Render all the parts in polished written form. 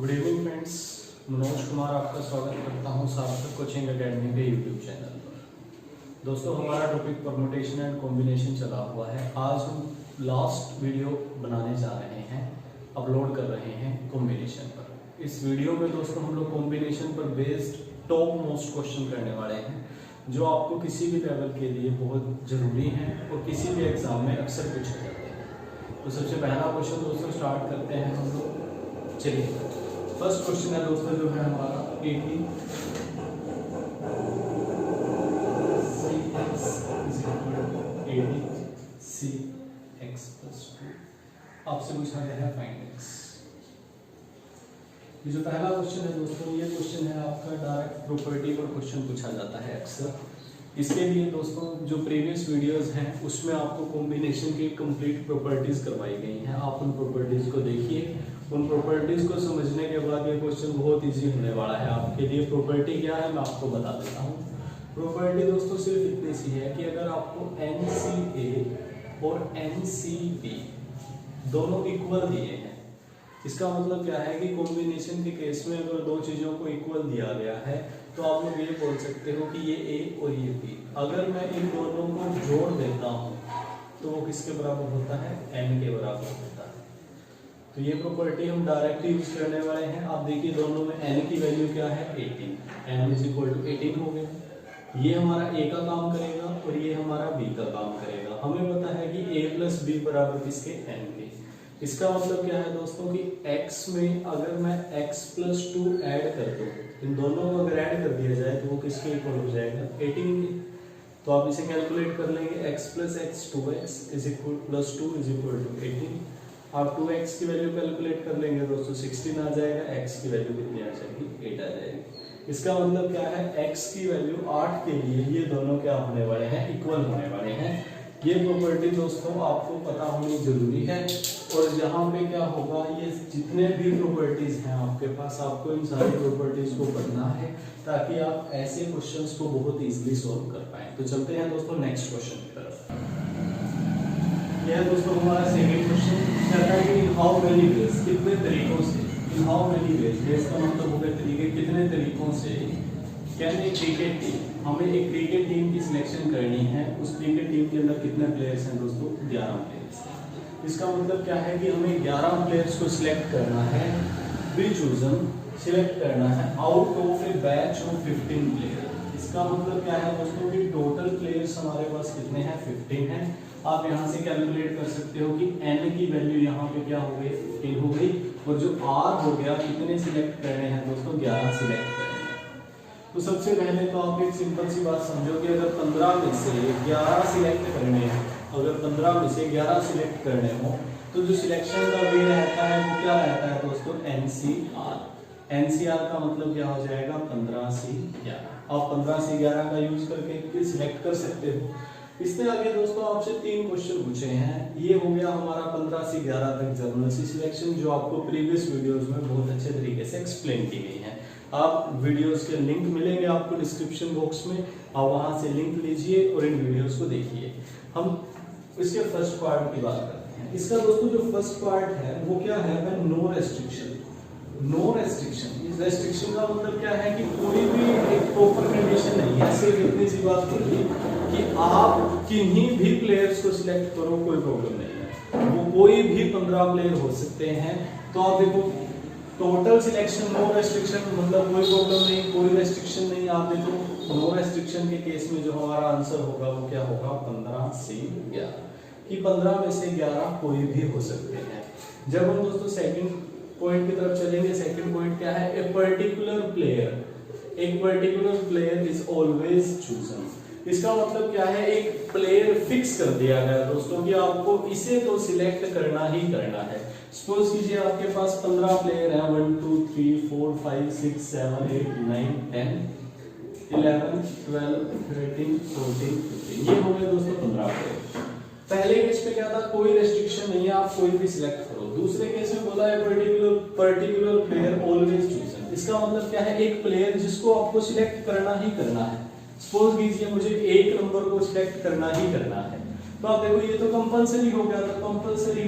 Good evening friends, Manoj Kumar आपका स्वागत करता हूं सार्थक कोचिंग एकेडमी के यूट्यूब चैनल पर। दोस्तों, हमारा टॉपिक परमुटेशन एंड कॉम्बिनेशन चला हुआ है। आज हम लास्ट वीडियो बनाने जा रहे हैं, अपलोड कर रहे हैं कॉम्बिनेशन पर। इस वीडियो में दोस्तों हम लोग कॉम्बिनेशन पर बेस्ड टॉप मोस्ट क्वेश्चन करने वाले हैं, जो आपको किसी भी लेवल के लिए बहुत ज़रूरी हैं और किसी भी एग्जाम में अक्सर पूछे जाते हैं। तो सबसे पहला क्वेश्चन दोस्तों स्टार्ट करते हैं हम लोग। चलिए, फर्स्ट क्वेश्चन है दोस्तों जो है हमारा 18 cx plus 2 आपसे पूछा गया है फाइंड x। ये जो पहला क्वेश्चन है दोस्तों, ये क्वेश्चन है आपका डायरेक्ट प्रॉपर्टी पर क्वेश्चन पूछा जाता है अक्सर। इसके लिए दोस्तों जो प्रीवियस वीडियोस हैं उसमें आपको कॉम्बिनेशन की कंप्लीट प्रॉपर्टीज करवाई गई हैं। आप उन प्रॉपर्टीज को देखिए। उन प्रॉपर्टीज को समझने के बाद ये क्वेश्चन बहुत इजी होने वाला है आपके लिए। प्रॉपर्टी क्या है मैं आपको बता देता हूँ। प्रॉपर्टी दोस्तों सिर्फ इतनी सी है कि अगर आपको NCA और NCB दोनों इक्वल दिए हैं, इसका मतलब क्या है कि कॉम्बिनेशन के केस में अगर दो चीजों को इक्वल दिया गया है तो आप लोग ये बोल सकते हो कि ये A और ये B। अगर मैं इन दोनों को जोड़ देता हूँ तो वो किसके बराबर होता है? N के बराबर होता है। तो ये प्रॉपर्टी हम डायरेक्ट यूज करने वाले हैं। आप देखिए दोनों में n की वैल्यू क्या है? 18। n इज इक्वल टू 18 हो गया। ये हमारा a का काम करेगा और ये हमारा b का काम करेगा। हमें पता है कि a प्लस b बराबर किसके? n के। इसका मतलब क्या है दोस्तों कि x में अगर मैं x प्लस 2 ऐड कर दूं, इन दोनों को अगर ऐड कर दिया जाए तो वो किसके इक्वल हो जाएगा? 18 के। तो आप इसे कैलकुलेट कर लेंगे। x plus x 2x is equal plus 2 is equal to 18। आप 2x की वैल्यू कैलकुलेट कर लेंगे दोस्तों, 16 आ जाएगा। x की वैल्यू कितनी आ जाएगी? 8 आ जाएगी। इसका मतलब क्या है? x की वैल्यू 8 के लिए ये दोनों क्या होने वाले हैं? इक्वल होने वाले हैं। ये प्रॉपर्टी दोस्तों आपको पता होनी जरूरी है। और यहाँ पे क्या होगा, ये जितने भी प्रॉपर्टीज हैं आपके पास, आपको इन सारी प्रॉपर्टीज को पढ़ना है ताकि आप ऐसे क्वेश्चंस को बहुत इजीली सॉल्व कर पाए। तो चलते हैं दोस्तों नेक्स्ट क्वेश्चन की तरफ। यह है दोस्तों हमारा सेकंड क्वेश्चन। कहता है कि इन हाउ मेनी वेज, कितने तरीकों से, इन हाउ मेनी वेज, इसका मतलब हो गया तरीके, कितने तरीकों से कैन ए क्रिकेट टीम, हमें एक क्रिकेट टीम की सिलेक्शन करनी है। उस क्रिकेट टीम के अंदर कितने प्लेयर्स हैं दोस्तों? 11 प्लेयर्स। इसका मतलब क्या है कि हमें 11 प्लेयर्स को सिलेक्ट करना है, बी चूजन, सिलेक्ट करना है out of A batch of 15 player. इसका मतलब क्या है दोस्तों कि टोटल प्लेयर्स हमारे पास कितने हैं? 15 हैं। आप यहाँ से कैलकुलेट कर सकते हो कि n की वैल्यू यहाँ पे क्या हो गई? 15 हो गई। और जो r हो गया, कितने सिलेक्ट करने हैं दोस्तों? 11 सिलेक्ट करने हैं। तो सबसे पहले तो आप एक सिंपल सी बात समझो कि अगर 15 में से 11 सिलेक्ट करने हैं, अगर 15 में से 11 सिलेक्ट करने हो तो जो सिलेक्शन का वे रहता है वो क्या रहता है दोस्तों? NCR। NCR का मतलब क्या हो जाएगा? 15 से 11। आप 15 से 11 का यूज करके सिलेक्ट कर सकते हो। इससे आगे दोस्तों आपसे 3 क्वेश्चन पूछे हैं। ये हो गया हमारा 15 से 11 तक जर्नल सी सिलेक्शन, जो आपको प्रीवियस वीडियोस में बहुत अच्छे तरीके से एक्सप्लेन की गई है। आप वीडियोस के लिंक मिलेंगे आपको डिस्क्रिप्शन बॉक्स में, आप वहां से लिंक लीजिए और इन वीडियोस को देखिए। हम इसके फर्स्ट पार्ट की बात करते हैं। इसका दोस्तों जो फर्स्ट पार्ट है वो क्या है? No restriction. नो रेस्ट्रिक्शन, इस रेस्ट्रिक्शन का मतलब क्या है कि कोई भी एक प्रॉपर कंडीशन नहीं है। सिर्फ इतनी सी बात बोलिए कि आप किन्हीं भी प्लेयर्स को सिलेक्ट करो, कोई प्रॉब्लम नहीं है। वो कोई भी 15 प्लेयर हो सकते हैं। तो आप देखो टोटल सिलेक्शन, नो रेस्ट्रिक्शन मतलब कोई प्रॉब्लम नहीं, कोई रेस्ट्रिक्शन नहीं। आप देखो नो रेस्ट्रिक्शन के केस में जो हमारा आंसर होगा वो क्या होगा? 15 से 11, कि 15 में से 11 कोई भी हो सकते हैं। जब हम दोस्तों सेकंड पॉइंट की तरफ चलेंगे, सेकंड पॉइंट क्या है? ए पर्टिकुलर प्लेयर, एक particular player is always chosen. इसका मतलब क्या है? एक प्लेयर फिक्स कर दिया गया दोस्तों कि आपको इसे तो सिलेक्ट करना ही करना है। सपोज कीजिए आपके पास 15 प्लेयर हैं, 1 2 3 4 5 6 7 8 9 10 11 12 13 14 15, ये हो गए दोस्तों 15 प्लेयर। पहले केस पे क्या था? कोई रेस्ट्रिक्शन नहीं है, आप कोई भी सिलेक्ट करो। दूसरे केस में बोला है पर्टिकुलर प्लेयर ऑलवेज चूजन। इसका मतलब क्या है? एक प्लेयर जिसको आपको सिलेक्ट करना ही करना है। सपोज कीजिए मुझे एक नंबर को सिलेक्ट करना ही करना है, तो आप देखो ये तो कंपलसरी हो गया, तो कंपलसरी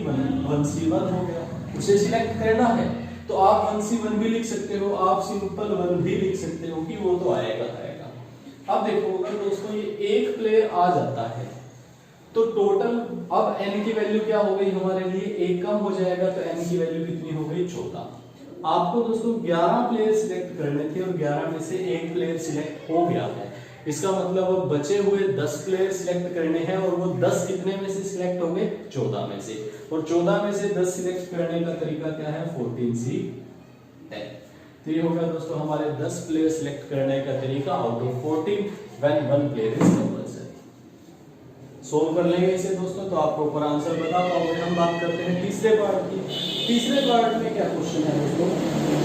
1C1 हो गया, उसे सिलेक्ट करना है। तो आप 1C1 भी लिख सकते हो, आप सिंपल 1 भी लिख सकते हो कि वो तो आएगा आएगा। अब देखो अगर दोस्तों ये एक प्लेयर आ जाता है तो टोटल अब n की वैल्यू क्या हो गई हमारे लिए, एक कम हो जाएगा तो n की वैल्यू कितनी हो गई 14। आपको दोस्तों 11 प्लेयर सिलेक्ट करने थे और 11 में से एक प्लेयर सिलेक्ट हो गया है। इसका मतलब अब बचे हुए 10 प्लेयर सिलेक्ट करने हैं और वो 10 कितने में से सिलेक्ट होंगे, 14 में से। और 14 में से 10 सिलेक्ट करने का तरीका क्या है, 14C10। तो ये होगा दोस्तों हमारे 10 प्लेयर सिलेक्ट करने का तरीका out of 14 when 1 player is compulsory. Solve कर लेंगे इसे दोस्तों तो आप प्रॉपर आंसर बता पाओगे। हम बात करते हैं तीसरे पार्ट की। तीसरे पार्ट में क्या क्वेश्चन है दोस्तों,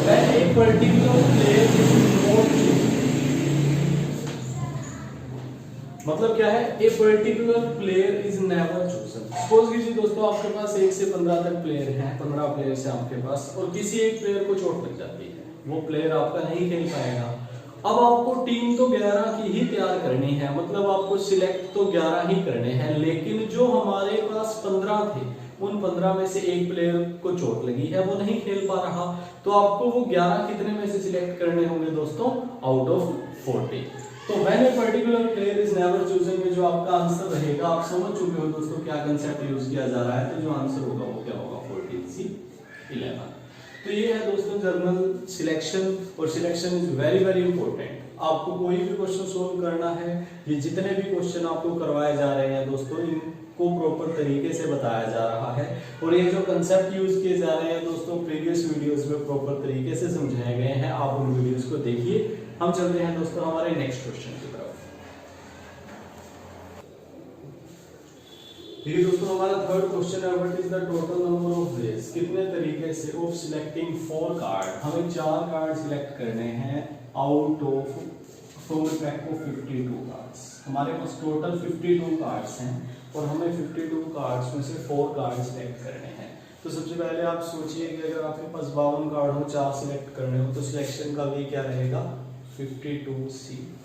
when a particular player is not, मतलब क्या है, a particular player is never chosen. Suppose कीजिए दोस्तों आपके पास 1 से 15 तक प्लेयर हैं, 15 प्लेयर्स हैं आपके पास, और किसी एक प्लेयर को चोट लग जाती है, वो प्लेयर आपका नहीं खेल पाएगा। अब आपको टीम तो 11 की ही तैयार करनी है, मतलब आपको सिलेक्ट तो 11 ही करने हैं, लेकिन जो हमारे पास 15 थे उन 15 में से एक प्लेयर को चोट लगी है, वो नहीं खेल पा रहा, तो आपको वो 11 कितने में से सिलेक्ट करने होंगे दोस्तों, आउट ऑफ 40। तो when a particular player is never chosen में जो आपका आंसर रहेगा, आप समझ चुके हो दोस्तों क्या कंसेप्ट यूज किया जा रहा है, तो जो आंसर होगा वो क्या होगा, 14C11। तो ये है दोस्तों जर्नल सिलेक्शन, और selection is very very important. आपको कोई भी क्वेश्चन सोल्व करना है, ये जितने भी क्वेश्चन आपको करवाए जा रहे हैं दोस्तों, इनको प्रॉपर तरीके से बताया जा रहा है, और ये जो कंसेप्ट यूज किए जा रहे हैं दोस्तों प्रीवियस वीडियोस में प्रॉपर तरीके से समझाए गए हैं। आप उन वीडियोस को देखिए। हम चलते हैं दोस्तों हमारे नेक्स्ट क्वेश्चन की तरफ। ये दोस्तों हमारा थर्ड क्वेश्चन है, what is the total number of ways, कितने तरीके से ऑफ सिलेक्टिंग 4 कार्ड, हमें 4 कार्ड सिलेक्ट करने हैं out of from the pack of 52 cards. हमारे पास टोटल 52 कार्ड्स हैं और हमें 52 कार्ड्स में से 4 कार्ड सिलेक्ट करने हैं। तो सबसे पहले आप सोचिए कि अगर आपके पास 52 कार्ड हो, 4 सिलेक्ट करने हो, तो सिलेक्शन का वे क्या रहेगा, 52C4।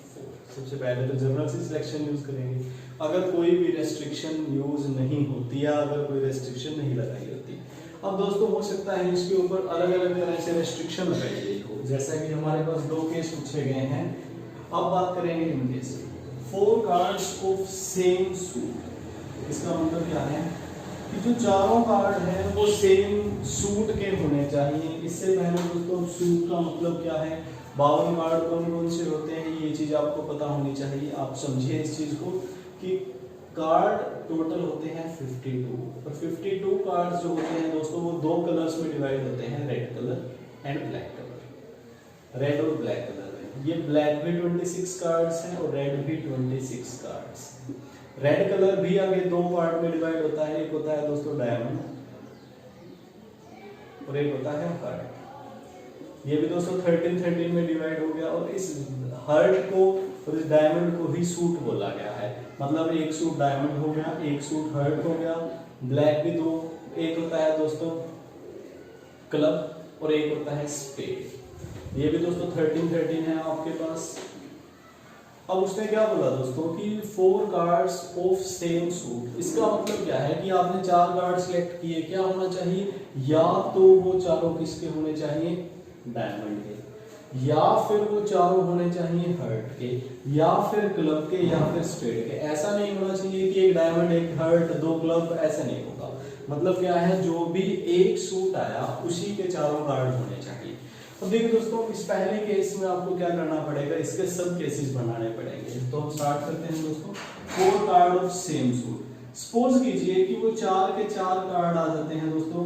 सबसे पहले तो जनरल से सिलेक्शन यूज करेंगे। अगर कोई भी रेस्ट्रिक्शन यूज नहीं होती या अगर कोई रेस्ट्रिक्शन नहीं लगाई होती, अब दोस्तों हो सकता है इसके ऊपर अलग अलग तरह से रेस्ट्रिक्शन लगाई गई हो, जैसा कि हमारे पास 2 केस पूछे गए हैं। अब बात करेंगे इनके से 4 कार्ड्स ऑफ सेम सूट। इसका मतलब क्या है कि जो चारों कार्ड हैं वो सेम सूट के होने चाहिए। इससे पहले दोस्तों सूट का मतलब क्या है, 52 कार्ड कौन कौन से होते हैं, ये चीज आपको पता होनी चाहिए। आप समझिए इस चीज को कि कार्ड टोटल होते हैं 52, और 52 कार्ड जो होते हैं दोस्तों वो 2 कलर्स में डिवाइड होते हैं, red colour and black colour. Red और ब्लैक कलर में ये ब्लैक भी 26 कार्ड्स हैं और रेड भी 26 कार्ड्स। रेड कलर भी आगे 2 पार्ट में डिवाइड होता है, एक होता है दोस्तों डायमंड और एक होता है हार्ट। ये भी दोस्तों 13 में डिवाइड हो गया, और इस हार्ट को और इस डायमंड को ही सूट बोला गया है। मतलब एक सूट डायमंड हो गया, एक सूट हार्ट हो गया। ब्लैक भी 2, एक होता है दोस्तों क्लब और एक होता है स्पेड। ये भी दोस्तों 13 है आपके पास। अब उसने क्या बोला दोस्तों कि 4 कार्ड्स ऑफ सेम सूट। इसका मतलब क्या है कि आपने 4 कार्ड सिलेक्ट किए, क्या होना चाहिए, या तो वो चारों किसके होने चाहिए, डायमंड के, या फिर वो चारों होने चाहिए हार्ट के, या फिर क्लब के, या फिर स्पेड के। ऐसा नहीं होना चाहिए कि एक डायमंड एक हार्ट 2 क्लब, ऐसा नहीं होगा। मतलब क्या है, जो भी एक सूट आया उसी के चारों कार्ड होने चाहिए। अब देखिए दोस्तों इस पहले केस में आपको क्या करना पड़ेगा, इसके सब केसेस बनाने पड़ेंगे। तो हम स्टार्ट करते हैं दोस्तों 4 card of same suit. Suppose कीजिए कि वो 4 के 4 कार्ड आ जाते हैं दोस्तों।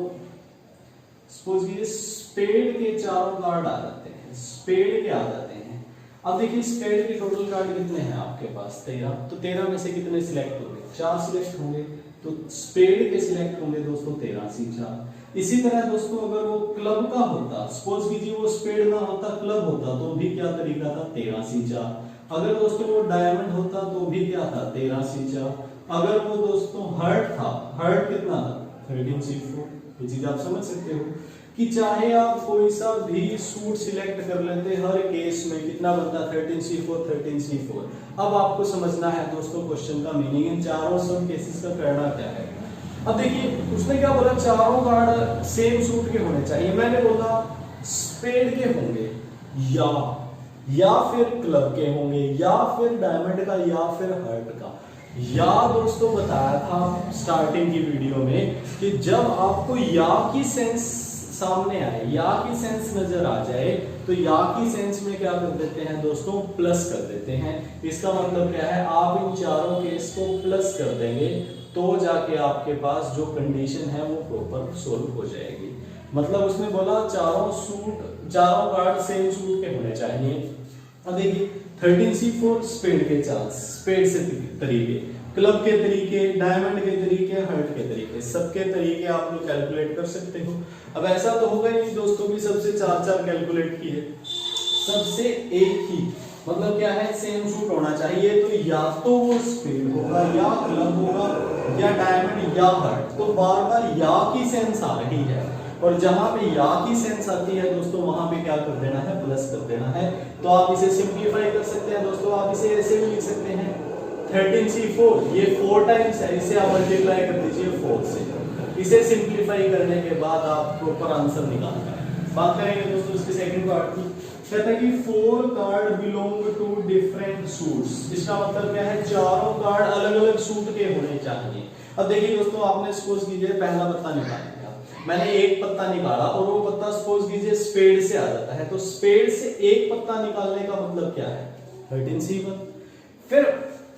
सपोज कीजिए स्पेड के 4 कार्ड आ जाते हैं, स्पेड के आ जाते हैं। अब देखिए स्पेड के टोटल कार्ड कितने हैं आपके पास, 13। तो 13 में से कितने सिलेक्ट होंगे, 4 सिलेक्ट होंगे। तो स्पेड के सिलेक्ट होंगे दोस्तों 13C4। इसी तरह दोस्तों अगर वो क्लब का होता, सपोज कीजिए वो स्पेड ना होता क्लब होता, तो भी क्या तरीका था, 13C4। अगर दोस्तों वो डायमंड होता तो भी क्या था, 13C4। अगर वो दोस्तों हार्ट था, हार्ट कितना था, 13C4। ये चीज आप समझ सकते हो कि चाहे आप कोई सा भी सूट सिलेक्ट कर लेते, हर केस में कितना बनता, 13C4। अब आपको समझना है दोस्तों क्वेश्चन का मीनिंग, इन चारों सब केसेस का करना क्या है। अब देखिए उसने क्या बोला, चारों कार्ड सेम सूट के होने चाहिए। मैंने बोला स्पेड के होंगे या फिर क्लब के होंगे या फिर डायमंड का या फिर हार्ट का। या दोस्तों बताया था स्टार्टिंग की वीडियो में कि जब आपको या की सेंस सामने आए, या की सेंस नजर आ जाए, तो या की सेंस में क्या कर देते हैं दोस्तों, प्लस कर देते हैं। इसका मतलब क्या है, आप इन चारों केस को प्लस कर देंगे तो जाके आपके पास जो कंडीशन है वो प्रॉपर सोल्व हो जाएगी। मतलब उसने बोला चारों कार्ड सेम सूट के होने चाहिए। अब देखिए 13C4 स्पेड के चांस, स्पेड से तरीके, क्लब के तरीके, डायमंड के तरीके, हार्ट के तरीके, सबके तरीके आप लोग कैलकुलेट कर सकते हो। अब ऐसा तो होगा ही नहीं दोस्तों भी सबसे चार कैलकुलेट किए, सबसे एक ही, मतलब क्या है, सेम सूट होना चाहिए। तो या तो वो स्पेड होगा या क्लब होगा या डायमंड या हार्ट। तो बार बार या की सेंस आ रही है, और जहां पे या की सेंस आती है दोस्तों वहां पे क्या कर देना है, प्लस कर देना है। तो आप इसे सिंपलीफाई कर सकते हैं दोस्तों, आप इसे ऐसे भी लिख सकते हैं 13C4, ये 4 टाइम्स है, इसे आप मल्टीप्लाई कर दीजिए 4 से। इसे सिंपलीफाई करने के बाद आप प्रॉपर आंसर निकाल पाएंगे। बात करेंगे दोस्तों इसके सेकंड पार्ट की। कहता है कि 4 card belong to different suits. इसका मतलब क्या है, चारों कार्ड अलग अलग सूट के होने चाहिए। अब देखिए दोस्तों, आपने सपोज कीजिए पहला पत्ता निकाल लिया, मैंने एक पत्ता निकाला और वो पत्ता सपोज कीजिए स्पेड से आ जाता है, तो स्पेड से एक पत्ता निकालने का मतलब क्या है, 13C1। फिर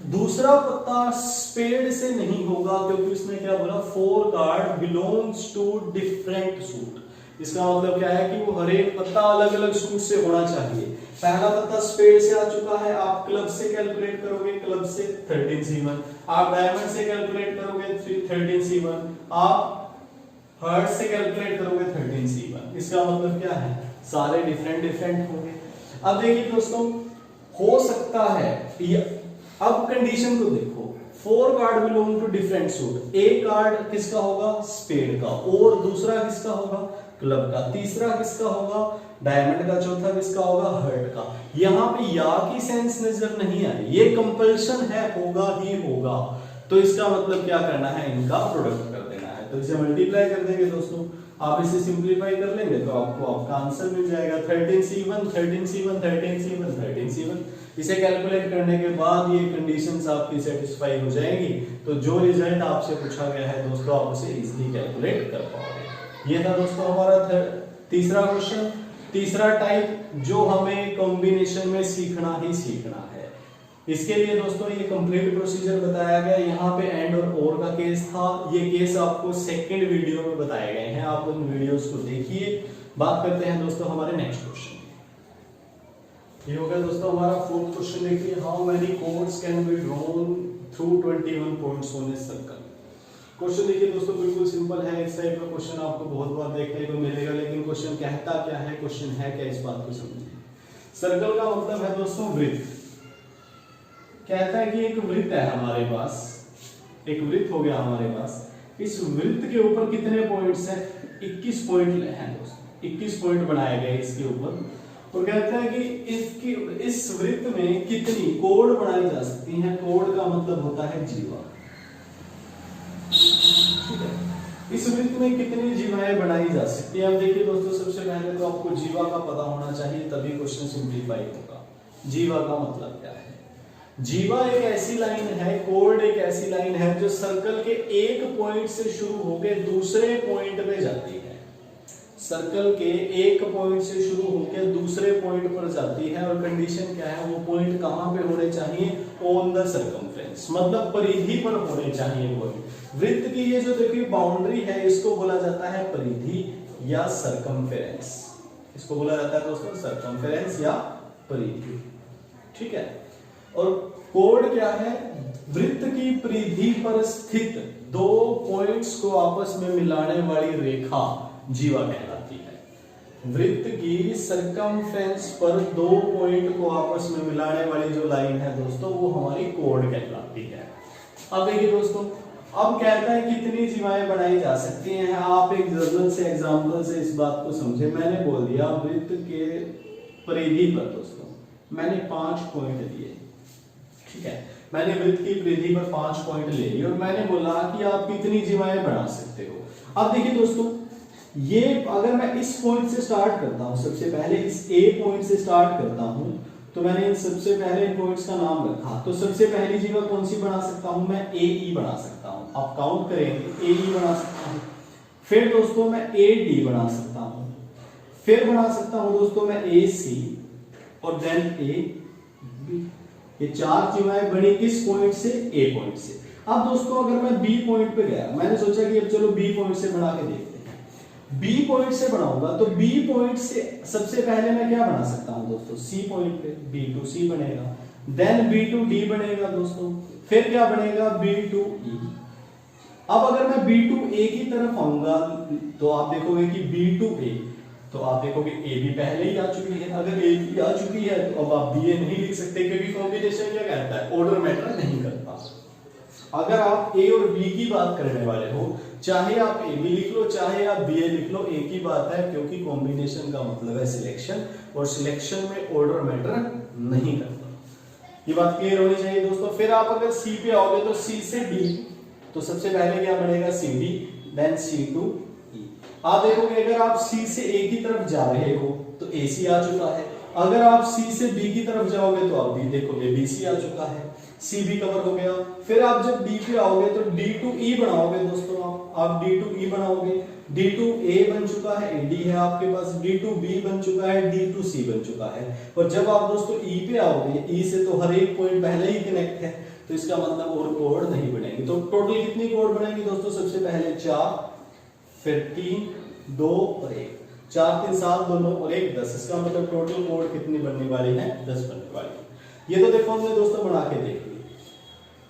दूसरा पत्ता स्पेड से नहीं होगा क्योंकि उसने क्या बोला, 4 card belongs to different suit. इसका मतलब क्या है कि वो हर एक पत्ता अलग अलग सूट से होना चाहिए। पहला पत्ता स्पेड से आ चुका है, आप क्लब से कैलकुलेट करोगे, क्लब से 13C1, आप डायमंड से कैलकुलेट करोगे 13C1, आप हार्ट से कैलकुलेट करोगे 13C1। इसका मतलब क्या है, सारे डिफरेंट होंगे। अब देखिए दोस्तों, हो सकता है, अब कंडीशन को देखो, 4 card belong to different suit, एक कार्ड किसका होगा, स्पेड का, और दूसरा किसका होगा, क्लब का, तीसरा किसका होगा, डायमंड का, चौथा किसका होगा, हार्ट का। यहां पे या की सेंस नजर नहीं आई, ये कंपल्शन है, होगा ही होगा। तो इसका मतलब क्या करना है, इनका प्रोडक्ट कर देना है। तो इसे मल्टीप्लाई कर देंगे दोस्तों, आप इसे सिंपलीफाई कर लेंगे तो आपको आपका आंसर मिल जाएगा 13C1 13C1 13C1 13C1। इसे कैलकुलेट करने के बाद ये कंडीशंस आपकी सेटिस्फाई हो जाएगी, तो जो रिजल्ट आपसे पूछा गया है दोस्तों आप उसे इजीली कैलकुलेट कर पाओगे। ये था दोस्तों हमारा तीसरा क्वेश्चन, तीसरा टाइप जो हमें कॉम्बिनेशन में सीखना ही सीखना है। इसके लिए दोस्तों ये कंप्लीट प्रोसीजर बताया गया, यहाँ पे एंड और का केस था, ये केस आपको सेकंड वीडियो में बताए गए हैं, आप उन वीडियोस को देखिए। बात करते हैं दोस्तों हमारे नेक्स्ट क्वेश्चन। ये हो गया दोस्तों हमारा फोर्थ क्वेश्चन। देखिए, how many codes can be drawn through 21 points on a circle. Question देखिए दोस्तों बिल्कुल सिंपल है, इस टाइप का क्वेश्चन आपको बहुत बार देखने को मिलेगा, लेकिन क्वेश्चन कहता क्या है, क्वेश्चन है क्या, इस बात को समझिए। सर्कल का मतलब है दोस्तों वृत्त। कहता है कि एक वृत्त है हमारे पास, एक वृत्त हो गया हमारे पास, इस वृत्त के ऊपर कितने पॉइंट्स हैं, 21 पॉइंट हैं दोस्तों, 21 पॉइंट बनाए गए इसके ऊपर। तो कहता है कि इस वृत्त में कितनी कोड बनाई जा सकती हैं। कोड का मतलब होता है जीवा, ठीक है। इस वृत्त में कितनी जीवाएं बनाई जा सकती हैं। अब देखिए दोस्तों, सबसे पहले तो आपको जीवा का पता होना चाहिए, तभी क्वेश्चन सिंपलीफाई होगा। जीवा का मतलब क्या है, जीवा एक ऐसी लाइन है, कोड एक ऐसी लाइन है जो सर्कल के एक पॉइंट से शुरू होकर दूसरे पॉइंट पे जाती है। सर्कल के एक पॉइंट से शुरू होकर दूसरे पॉइंट पर जाती है, और कंडीशन क्या है, वो पॉइंट कहां पे होने चाहिए, ऑन द सर्कमफ्रेंस, मतलब परिधि पर होने चाहिए पॉइंट। वृत्त की ये जो देखिए बाउंड्री है, इसको बोला जाता है परिधि या सर्कमफ्रेंस, इसको बोला जाता है दोस्तों सर्कमफ्रेंस या परिधि, ठीक है। और कोड क्या है, वृत्त की परिधि पर स्थित 2 पॉइंट्स को आपस में मिलाने वाली रेखा जीवा कहलाती है। वृत्त की सर्कमफ्रेंस पर 2 पॉइंट को आपस में मिलाने वाली जो लाइन है दोस्तों, वो हमारी कोड कहलाती है। अब देखिए दोस्तों, अब कहता है कितनी जीवाएं बनाई जा सकती हैं। आप एक जरूरत से एग्जांपल से इस बात को समझे। मैंने बोल दिया वृत्त के परिधि पर दोस्तों मैंने 5 पॉइंट दिए, ठीक है। मैंने वृत्त की परिधि पर 5 पॉइंट ले लिए और मैंने बोला कि आप कितनी जीवाएं बना सकते हो। अब देखिए दोस्तों, ये अगर मैं इस पॉइंट से स्टार्ट करता हूं, सबसे पहले इस ए पॉइंट से स्टार्ट करता हूं, तो मैंने सबसे पहले इन पॉइंट्स का नाम रखा, तो सबसे पहली जीवा कौन सी बना सकता हूं मैं, ए ई बना सकता हूं। आप काउंट करेंगे, ए ई बना सकता हूं। फिर दोस्तों मैं ए डी बना सकता हूं, फिर बना सकता हूं दोस्तों मैं ए सी और देन ए बी। ये 4 जीवाएं बनी किस पॉइंट से, ए पॉइंट से। अब दोस्तों अगर मैं बी पॉइंट पे गया, मैंने सोचा कि अब चलो बी पॉइंट से बना के देखते हैं। बी पॉइंट से बनाऊंगा तो बी पॉइंट से सबसे पहले मैं क्या बना सकता हूं दोस्तों, सी पॉइंट पे B2C बनेगा, देन B2D बनेगा दोस्तों, फिर क्या बनेगा B2E। अब अगर मैं B2A की तरफ आऊंगा तो आप देखोगे कि B2A, तो आप देखोगे ए भी पहले ही आ चुकी है। अगर ए भी आ चुकी है तो अब आप बी ए नहीं लिख सकते, क्योंकि कॉम्बिनेशन क्या कहता है, ऑर्डर मैटर नहीं करता। अगर आप ए और बी की बात करने वाले हो, चाहे आप ए बी लिख लो चाहे आप बी ए लिख लो, एक ही बात है, क्योंकि कॉम्बिनेशन का मतलब है सिलेक्शन, और सिलेक्शन में ऑर्डर मैटर नहीं करता। ये बात क्लियर होनी चाहिए दोस्तों। फिर आप अगर सी पे आओगे तो सी से डी, तो सबसे पहले क्या बनेगा, सी डी, देन C2E। आप देखोगे अगर आप सी से ए की तरफ जा रहे हो तो AC आ चुका है, अगर आप सी से बी की तरफ जाओगे तो आप बी देखोगे BC आ चुका है, सी भी कवर हो गया। फिर आप जब डी पे आओगे तो D2E बनाओगे दोस्तों, आप D2E बनाओगे, D2A बन चुका है, AD है आपके पास, D2B बन चुका है, D2C बन चुका है। और जब आप दोस्तों E पे आओगे, E से तो हर एक पॉइंट पहले ही कनेक्ट है, तो इसका मतलब और कोड नहीं बनेंगे। तो टोटल कितनी कोड बनेंगे दोस्तों, सबसे पहले 4, फिर 3, 2 और 1, 4 3 7 दोनों और 1 10। इसका मतलब टोटल कोड कितनी बनने वाली है, 10 बनने वाली है। ये तो देखो हमने दोस्तों बना के देख लिया।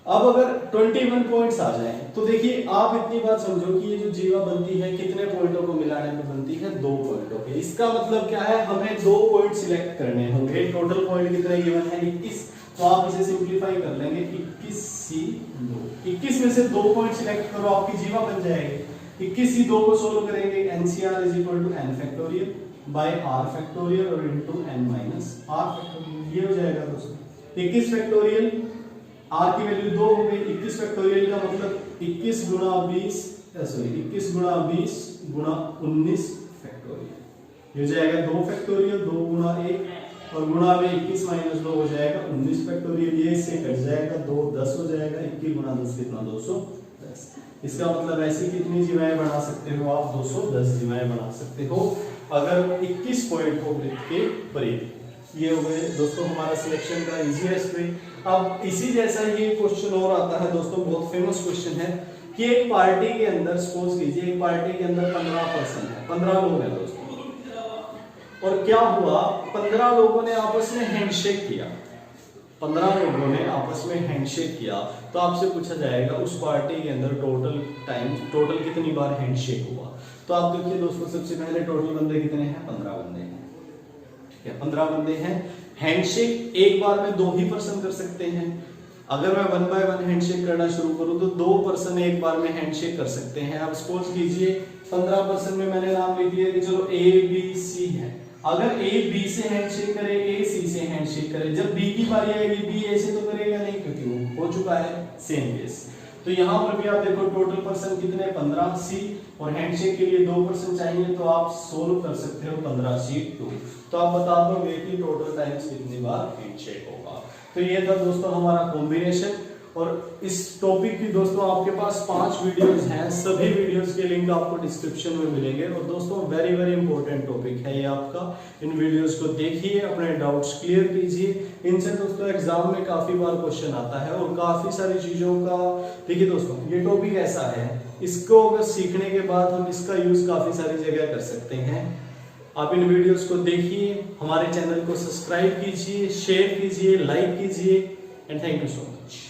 अब अगर 21 पॉइंट्स आ जाएं तो देखिए आप इतनी बात समझो कि ये जो जीवा बनती है कितने पॉइंटों को मिलाने में बनती है, 2 पॉइंटों के। इसका मतलब क्या है, हमें 2 पॉइंट सिलेक्ट करने होंगे। टोटल पॉइंट कितने गिवन है, 21। तो आप इसे सिंपलीफाई कर लेंगे, 21 में से 2 पॉइंट सिलेक्ट करो, आपकी जीवा बन जाएगी। 21C2 को सोल्व करेंगे, NCR is equal to n factorial by r factorial और into n minus r factorial. ये हो जाएगा दोस्तों 21 फैक्टोरियल, r की वैल्यू 2 हो गई। 21 फैक्टोरियल का मतलब 21 गुणा 20 गुणा 19 फैक्टोरियल। ये हो जाएगा 2 फैक्टोरियल, 2 गुणा 1 और गुणा में 21 माइनस 2 हो जाएगा 19 फैक्टोरियल। ये इससे कट जाएगा, 2 10 हो जाएगा, 21 गुणा 10 कितना, 210। इसका मतलब ऐसी कितनी जीवाएं बना सकते हो आप, 210 जीवाएं बना सकते हो अगर 21 पॉइंट हो वृत्त के परिधि। ये हो गए दोस्तों हमारा सिलेक्शन का इजीएस्ट वे। अब इसी जैसा ये क्वेश्चन और आता है दोस्तों, बहुत फेमस क्वेश्चन है कि एक पार्टी के अंदर, सपोज कीजिए एक पार्टी के अंदर 15 पर्सन है, 15 लोग हैं दोस्तों, और क्या हुआ, 15 लोगों ने आपस में हैंडशेक किया। 15 लोगों ने आपस में हैंडशेक किया, तो आपसे पूछा जाएगा उस पार्टी के अंदर टोटल कितनी बार हैंडशेक हुआ। तो आप देखिए दोस्तों, सबसे पहले टोटल बंदे कितने हैं, 15 बंदे हैं, ठीक है, 15 बंदे हैं। हैंडशेक एक बार में 2 ही पर्सन कर सकते हैं। अगर मैं 1 बाय 1 हैंडशेक करना शुरू करूं तो 2 पर्सन एक बार में हैंडशेक कर सकते हैं। अब सपोज कीजिए 15 पर्सन में मैंने नाम लिख दिया कि चलो A B C है। अगर A B से हैंडशेक करे, A C से हैंडशेक करे, जब B की बारी आएगी B A से तो करेगा नहीं, क्योंकि वो हो चुका है सेम केस। तो यहाँ पर भी आप देखो टोटल पर्सन कितने, 15 C, और हैंडशेक के लिए 2 पर्सन चाहिए, तो आप सोल्व कर सकते हो 15 C 2। तो आप बता दोगे कि टोटल टाइम्स कितनी बार हैंडशेक होगा। तो ये था दोस्तों हमारा कॉम्बिनेशन। और इस टॉपिक की दोस्तों आपके पास 5 वीडियोस हैं, सभी वीडियोस के लिंक आपको डिस्क्रिप्शन में मिलेंगे। और दोस्तों वेरी वेरी इंपॉर्टेंट टॉपिक है ये आपका, इन वीडियोस को देखिए, अपने डाउट्स क्लियर कीजिए। इनसे दोस्तों एग्जाम में काफी बार क्वेश्चन आता है और काफी सारी चीजों का, देखिए दोस्तों ये टॉपिक ऐसा है, इसको अगर सीखने के बाद हम इसका यूज काफी सारी जगह कर सकते हैं। आप इन वीडियोस को देखिए, हमारे चैनल को सब्सक्राइब कीजिए, शेयर कीजिए, लाइक कीजिए, and thank you so much.